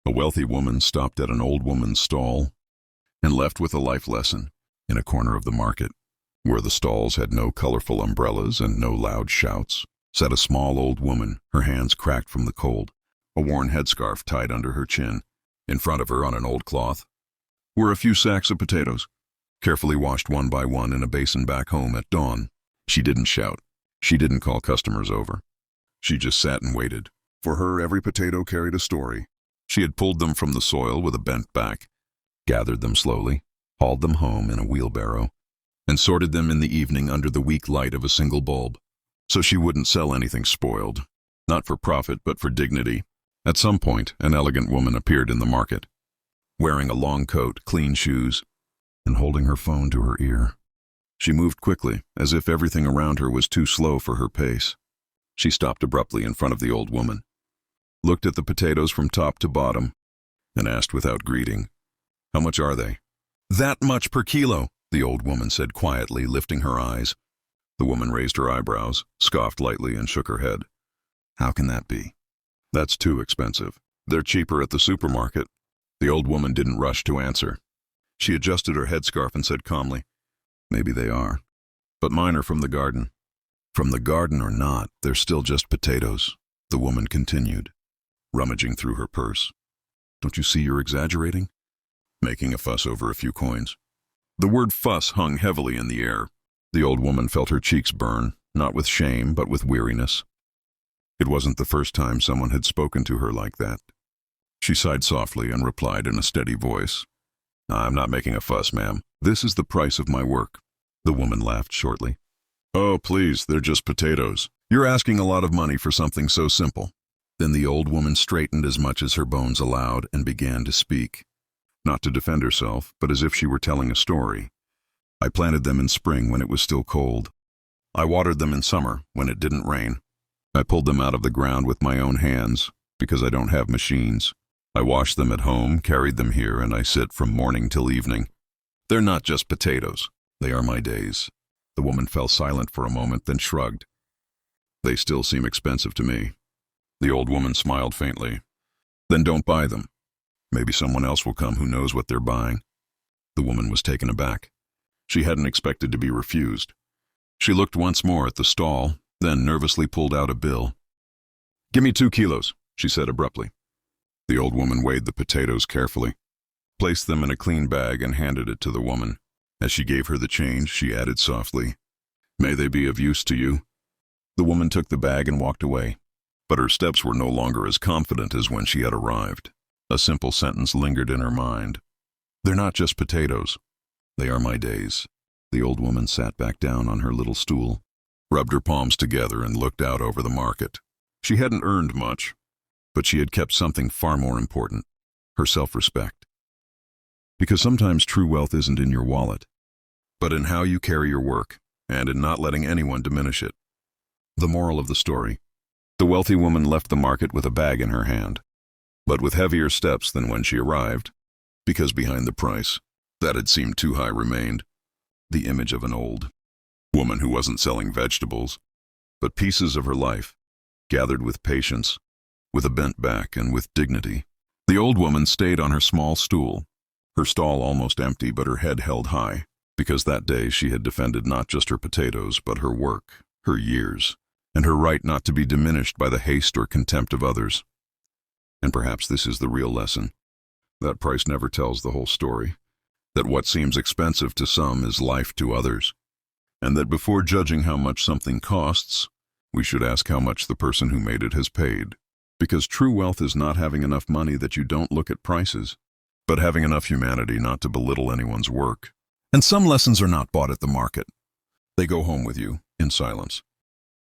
A wealthy woman stopped at an old woman's stall and left with a life lesson. In a corner of the market, where the stalls had no colorful umbrellas and no loud shouts, sat a small old woman, her hands cracked from the cold, a worn headscarf tied under her chin. In front of her, on an old cloth, were a few sacks of potatoes, carefully washed one by one in a basin back home at dawn. She didn't shout. She didn't call customers over. She just sat and waited. For her, every potato carried a story. She had pulled them from the soil with a bent back, gathered them slowly, hauled them home in a wheelbarrow, and sorted them in the evening under the weak light of a single bulb, so she wouldn't sell anything spoiled, not for profit but for dignity. At some point, an elegant woman appeared in the market, wearing a long coat, clean shoes, and holding her phone to her ear. She moved quickly, as if everything around her was too slow for her pace. She stopped abruptly in front of the old woman, looked at the potatoes from top to bottom, and asked without greeting, "How much are they?" "That much per kilo," the old woman said quietly, lifting her eyes. The woman raised her eyebrows, scoffed lightly, and shook her head. "How can that be?" "That's too expensive. They're cheaper at the supermarket." The old woman didn't rush to answer. She adjusted her headscarf and said calmly, "Maybe they are, but mine are from the garden." "From the garden or not, they're still just potatoes," the woman continued, rummaging through her purse. "Don't you see you're exaggerating? Making a fuss over a few coins." The word fuss hung heavily in the air. The old woman felt her cheeks burn, not with shame, but with weariness. It wasn't the first time someone had spoken to her like that. She sighed softly and replied in a steady voice, "I'm not making a fuss, ma'am. This is the price of my work." The woman laughed shortly. "Oh, please, they're just potatoes. You're asking a lot of money for something so simple." Then the old woman straightened as much as her bones allowed and began to speak, not to defend herself, but as if she were telling a story. "I planted them in spring when it was still cold. I watered them in summer when it didn't rain. I pulled them out of the ground with my own hands because I don't have machines. I washed them at home, carried them here, and I sit from morning till evening. They're not just potatoes. They are my days." The woman fell silent for a moment, then shrugged. "They still seem expensive to me." The old woman smiled faintly. "Then don't buy them. Maybe someone else will come who knows what they're buying." The woman was taken aback. She hadn't expected to be refused. She looked once more at the stall, then nervously pulled out a bill. "Give me 2 kilos, she said abruptly. The old woman weighed the potatoes carefully, placed them in a clean bag, and handed it to the woman. As she gave her the change, she added softly, "May they be of use to you." The woman took the bag and walked away, but her steps were no longer as confident as when she had arrived. A simple sentence lingered in her mind. "They're not just potatoes. They are my days." The old woman sat back down on her little stool, rubbed her palms together, and looked out over the market. She hadn't earned much, but she had kept something far more important, her self-respect. Because sometimes true wealth isn't in your wallet, but in how you carry your work, and in not letting anyone diminish it. The moral of the story: the wealthy woman left the market with a bag in her hand, but with heavier steps than when she arrived, because behind the price, that had seemed too high, remained the image of an old woman who wasn't selling vegetables, but pieces of her life, gathered with patience, with a bent back, and with dignity. The old woman stayed on her small stool, her stall almost empty but her head held high, because that day she had defended not just her potatoes but her work, her years, and her right not to be diminished by the haste or contempt of others. And perhaps this is the real lesson: that price never tells the whole story, that what seems expensive to some is life to others, and that before judging how much something costs, we should ask how much the person who made it has paid. Because true wealth is not having enough money that you don't look at prices, but having enough humanity not to belittle anyone's work. And some lessons are not bought at the market. They go home with you, in silence.